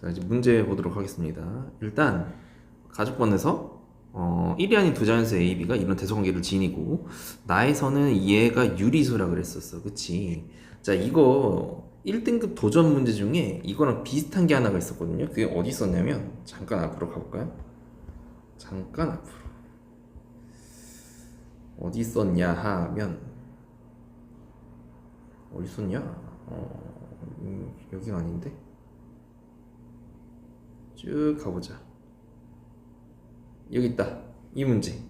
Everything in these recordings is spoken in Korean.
자, 이제 문제 보도록 하겠습니다. 일단 가족번에서 1이 아닌 두 자연수 A, B가 이런 대소관계를 지니고 나에서는 얘가 유리수라 그랬었어. 그치? 자, 이거 1등급 도전 문제 중에 이거랑 비슷한 게 하나가 있었거든요. 그게 어디 있었냐면 잠깐 앞으로 가볼까요? 잠깐 앞으로 어디 있었냐 하면 어디 있었냐? 여기가 아닌데? 쭉 가보자. 여기 있다. 이 문제.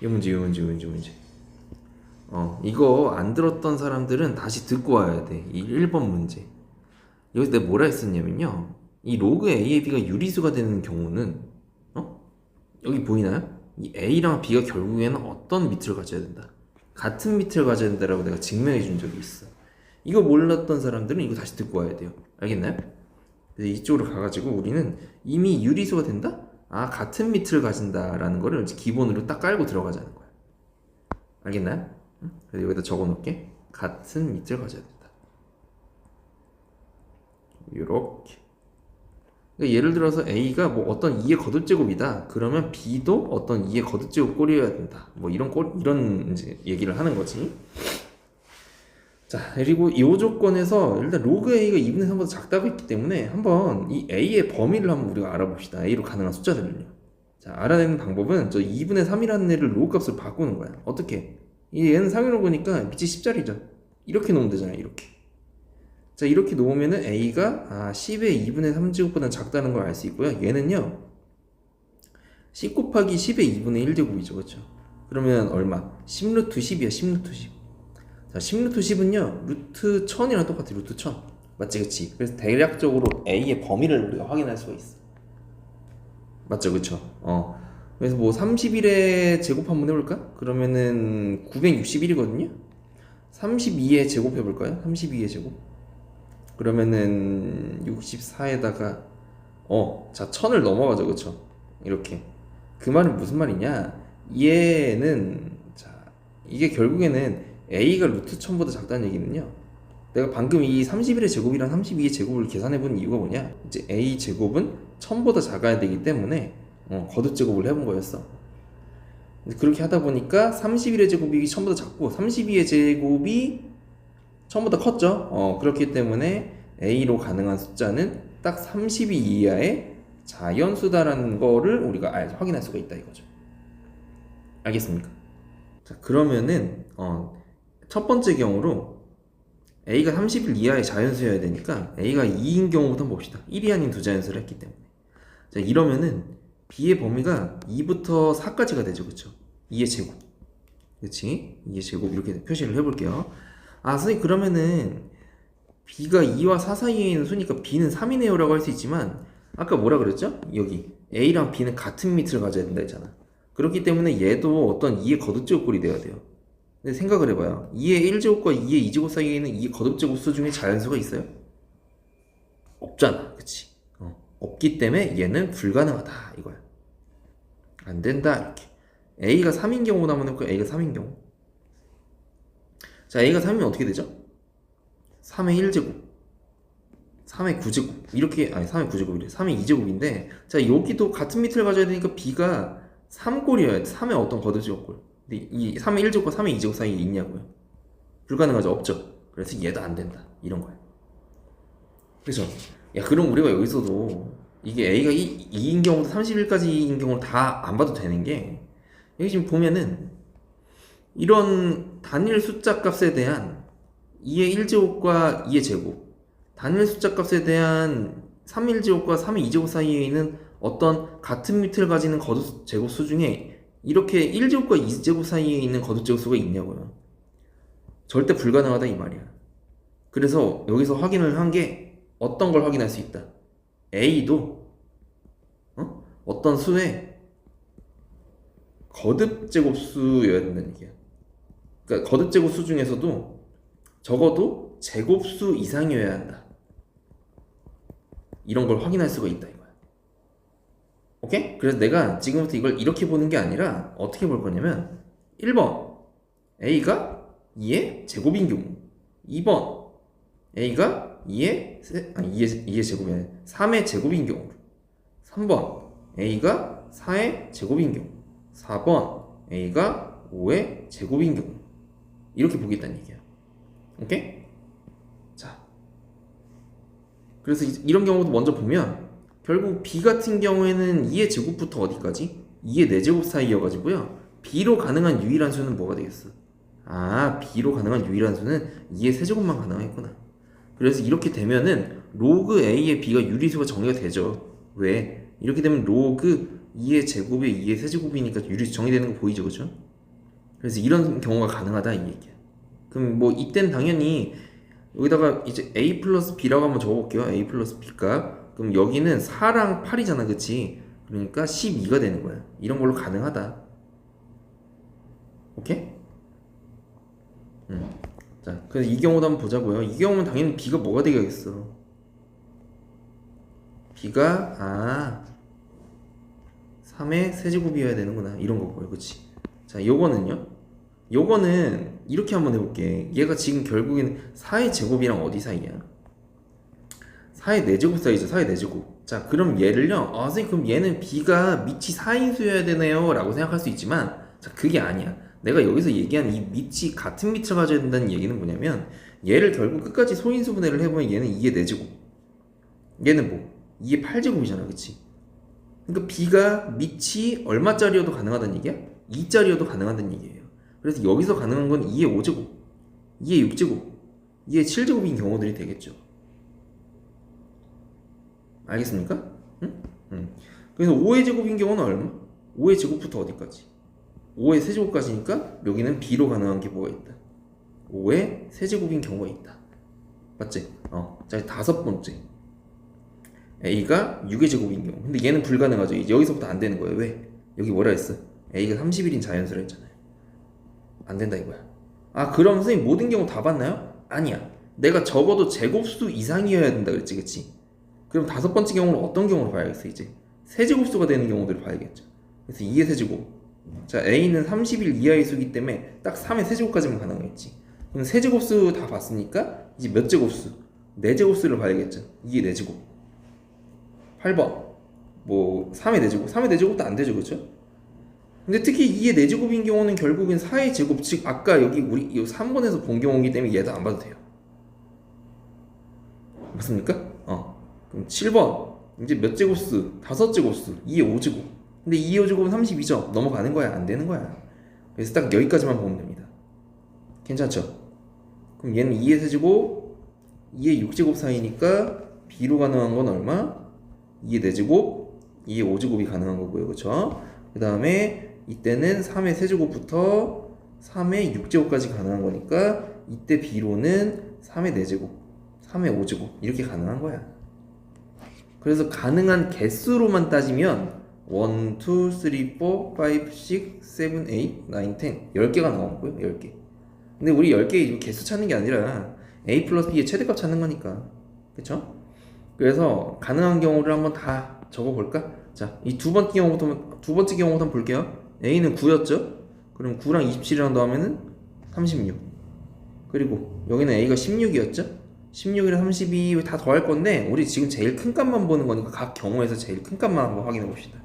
이 문제. 이거 안 들었던 사람들은 다시 듣고 와야 돼. 이 1번 문제. 여기서 내가 뭐라 했었냐면요. 이 로그 A의 B가 유리수가 되는 경우는, 여기 보이나요? 이 A랑 B가 결국에는 어떤 미트를 가져야 된다. 같은 미트를 가져야 된다라고 내가 증명해 준 적이 있어. 이거 몰랐던 사람들은 이거 다시 듣고 와야 돼요. 알겠나요? 그래서 이쪽으로 가가지고 우리는 이미 유리수가 된다? 아, 같은 미트를 가진다라는 거를 기본으로 딱 깔고 들어가자는 거야. 알겠나요? 그래서 여기다 적어 놓을게. 같은 미트를 가져야 된다. 요렇게. 그러니까 예를 들어서 A가 뭐 어떤 2의 거듭제곱이다. 그러면 B도 어떤 2의 거듭제곱 꼴이어야 된다. 뭐 이런 이제 얘기를 하는 거지. 자, 그리고 이 조건에서 일단 로그 A가 2분의 3보다 작다고 했기 때문에 한번 이 A의 범위를 한번 우리가 알아봅시다. A로 가능한 숫자들을요. 자, 알아내는 방법은 저 2분의 3이라는 애를 로그 값으로 바꾸는 거야. 어떻게? 얘는 상위로 보니까 밑이 10자리죠. 이렇게 놓으면 되잖아요. 이렇게. 자, 이렇게 놓으면은 A가 10의 2분의 3제곱보다 작다는 걸 알 수 있고요. 얘는요 10 곱하기 10의 2분의 1제곱이죠. 그렇죠? 그러면 얼마? 10루트 10이야. 10루트 10. 자, 10루트 10은요 루트 1000이랑 똑같아. 루트 1000 맞지? 그치? 그래서 대략적으로 A의 범위를 우리가 확인할 수가 있어. 맞죠? 그쵸? 그래서 뭐 31의 제곱 한번 해볼까? 그러면은 961이거든요? 32의 제곱 해볼까요? 32의 제곱 그러면은 64에다가 자 1000을 넘어가죠. 그쵸? 이렇게. 그 말은 무슨 말이냐, 얘는 자 이게 결국에는 A가 루트 1000보다 작다는 얘기는요, 내가 방금 이 31의 제곱이랑 32의 제곱을 계산해본 이유가 뭐냐, 이제 A 제곱은 1000보다 작아야 되기 때문에 거듭 제곱을 해본 거였어. 그렇게 하다 보니까 31의 제곱이 1000보다 작고 32의 제곱이 1000보다 컸죠. 그렇기 때문에 A로 가능한 숫자는 딱 32 이하의 자연수다라는 거를 우리가 확인할 수가 있다 이거죠. 알겠습니까? 자, 그러면은 첫 번째 경우로 A가 30일 이하의 자연수여야 되니까 A가 2인 경우부터 봅시다. 1이 아닌 두 자연수를 했기 때문에. 자, 이러면은 B의 범위가 2부터 4까지가 되죠. 그쵸? 2의 제곱. 그치? 2의 제곱 이렇게 표시를 해볼게요. 선생님 그러면은 B가 2와 4 사이에 있는 수니까 B는 3이네요 라고 할 수 있지만, 아까 뭐라 그랬죠? 여기 A랑 B는 같은 미트를 가져야 된다 했잖아. 그렇기 때문에 얘도 어떤 2의 거듭제곱꼴이 돼야 돼요. 근데 생각을 해봐요. 2의 1제곱과 2의 2제곱 사이에 있는 2의 거듭제곱 수 중에 자연수가 있어요? 없잖아. 그치? 없기 때문에 얘는 불가능하다 이거야. 안 된다 이렇게. A가 3인 경우나 한번 해볼까요? A가 3인 경우. 자, A가 3이면 어떻게 되죠? 3의 1제곱 3의 9제곱 이렇게, 아니 3의 9제곱이래. 3의 2제곱인데 자, 여기도 같은 미트를 가져야 되니까 B가 3꼴이어야 돼. 3의 어떤 거듭제곱꼴. 근데 이 3의 1제곱과 3의 2제곱 사이에 있냐고요? 불가능하죠. 없죠. 그래서 얘도 안 된다 이런 거야. 그렇죠? 야, 그럼 우리가 여기서도 이게 A가 2인 경우도 31까지인 경우는 다 안 봐도 되는 게, 여기 지금 보면은 이런 단일 숫자 값에 대한 2의 1제곱과 2의 제곱, 단일 숫자 값에 대한 3의 1제곱과 3의 2제곱 사이에 있는 어떤 같은 미트를 가지는 거듭 제곱 수 중에 이렇게 1제곱과 2제곱 사이에 있는 거듭 제곱 수가 있냐고요. 절대 불가능하다 이 말이야. 그래서 여기서 확인을 한 게 어떤 걸 확인할 수 있다. A도 어떤 수의 거듭 제곱 수여야 된다는 얘기야. 그러니까 거듭 제곱 수 중에서도 적어도 제곱수 이상이어야 한다. 이런 걸 확인할 수가 있다 이거야. 오케이? 그래서 내가 지금부터 이걸 이렇게 보는 게 아니라 어떻게 볼 거냐면, 1번 A가 2의 제곱인 경우, 2번 A가 2의 제곱이 아니라 3의 제곱인 경우, 3번 a가 4의 제곱인 경우, 4번 a가 5의 제곱인 경우, 이렇게 보겠다는 얘기야. 오케이? 자, 그래서 이런 경우도 먼저 보면 결국 b 같은 경우에는 2의 제곱부터 어디까지? 2의 4제곱 사이여가지고요. b로 가능한 유일한 수는 뭐가 되겠어? b로 가능한 유일한 수는 2의 세제곱만 가능하겠구나. 그래서 이렇게 되면은 로그 a의 b가 유리수가 정의가 되죠. 왜? 이렇게 되면 로그 2의 제곱에 2의 세제곱이니까 유리수 정의되는 거 보이죠, 그죠? 그래서 이런 경우가 가능하다 이 얘기야. 그럼 뭐 이때는 당연히 여기다가 이제 a 플러스 b라고 한번 적어볼게요. a 플러스 b가. 그럼 여기는 4랑 8이잖아, 그치? 그러니까 12가 되는 거야. 이런 걸로 가능하다. 오케이? 자, 그래서 이 경우도 한번 보자고요. 이 경우는 당연히 b가 뭐가 되겠어? b가 3의 세제곱이어야 되는구나. 이런 거고요, 그치? 자, 요거는요? 요거는 이렇게 한번 해볼게. 얘가 지금 결국에는 4의 제곱이랑 어디 사이야? 4의 4제곱 사이죠. 4의 4제곱. 자, 그럼 얘를요. 선생님, 그럼 얘는 b가 밑이 4인수여야 되네요 라고 생각할 수 있지만, 자, 그게 아니야. 내가 여기서 얘기한 이 밑이 같은 밑을 가져야 된다는 얘기는 뭐냐면, 얘를 결국 끝까지 소인수 분해를 해보면 얘는 2의 4제곱, 얘는 뭐 2의 8제곱이잖아, 그치? 그러니까 b가 밑이 얼마짜리여도 가능하다는 얘기야? 2짜리여도 가능하다는 얘기예요. 그래서 여기서 가능한 건 2의 5제곱, 2의 6제곱, 2의 7제곱인 경우들이 되겠죠. 알겠습니까? 응? 그래서 5의 제곱인 경우는 얼마? 5의 제곱부터 어디까지? 5의 세제곱까지니까 여기는 b로 가능한 게 뭐가 있다? 5의 세제곱인 경우가 있다. 맞지? 자, 다섯 번째. a가 6의 제곱인 경우. 근데 얘는 불가능하죠. 이제 여기서부터 안 되는 거예요. 왜? 여기 뭐라 했어? a가 30일인 자연수라 했잖아요. 안 된다 이거야. 그럼 선생님 모든 경우 다 봤나요? 아니야. 내가 적어도 제곱수 이상이어야 된다 그랬지, 그치? 그럼 다섯 번째 경우는 어떤 경우를 봐야겠어, 이제? 세제곱수가 되는 경우들을 봐야겠죠. 그래서 2의 세제곱. 자, a는 30일 이하의 수기 때문에 딱 3의 세제곱까지만 가능했지. 그럼 세제곱수 다 봤으니까 이제 몇 제곱수? 4제곱수를 봐야겠죠. 2의 4제곱. 8번. 뭐 3의 4제곱. 3의 4제곱도 안 되죠, 그쵸? 근데 특히 2의 4제곱인 경우는 결국엔 4의 제곱, 즉 아까 여기 우리 이 3번에서 본 경우이기 때문에 얘도 안 봐도 돼요. 맞습니까? 그럼 7번. 이제 몇 제곱수? 5제곱수. 2의 5제곱. 근데 2의 5제곱은 32점. 넘어가는 거야? 안 되는 거야? 그래서 딱 여기까지만 보면 됩니다. 괜찮죠? 그럼 얘는 2의 세제곱, 2의 6제곱 사이니까 b로 가능한 건 얼마? 2의 4제곱, 2의 5제곱이 가능한 거고요. 그쵸? 그 다음에 이때는 3의 세제곱부터 3의 6제곱까지 가능한 거니까 이때 b로는 3의 4제곱, 3의 5제곱 이렇게 가능한 거야. 그래서 가능한 개수로만 따지면 1, 2, 3, 4, 5, 6, 7, 8, 9, 10 10개가 나오는 거예요. 10개. 근데 우리 10개 개수 찾는 게 아니라 a 플러스 b의 최대값 찾는 거니까. 그쵸? 그래서 가능한 경우를 한번 다 적어볼까? 자, 이 두 번째 경우부터 한번 볼게요. a는 9였죠? 그럼 9랑 27이랑 더하면은 36. 그리고 여기는 a가 16이었죠? 16이랑 32 다 더할 건데 우리 지금 제일 큰 값만 보는 거니까 각 경우에서 제일 큰 값만 한번 확인해 봅시다.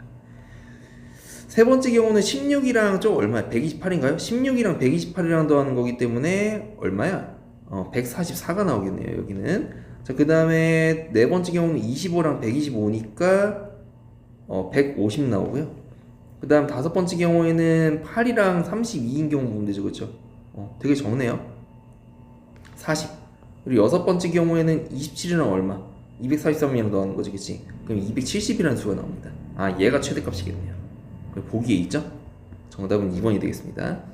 세 번째 경우는 16이랑 저 얼마야? 128인가요? 16이랑 128이랑 더하는 거기 때문에 얼마야? 144가 나오겠네요, 여기는. 자, 그 다음에 네 번째 경우는 25랑 125니까 150 나오고요. 그 다음 다섯 번째 경우에는 8이랑 32인 경우 보면 되죠, 그쵸? 되게 적네요. 40. 그리고 여섯 번째 경우에는 27이랑 얼마? 243이랑 더하는 거지, 그치? 그럼 270이라는 수가 나옵니다. 얘가 최대값이겠네요. 보기에 있죠? 정답은 2번이 되겠습니다.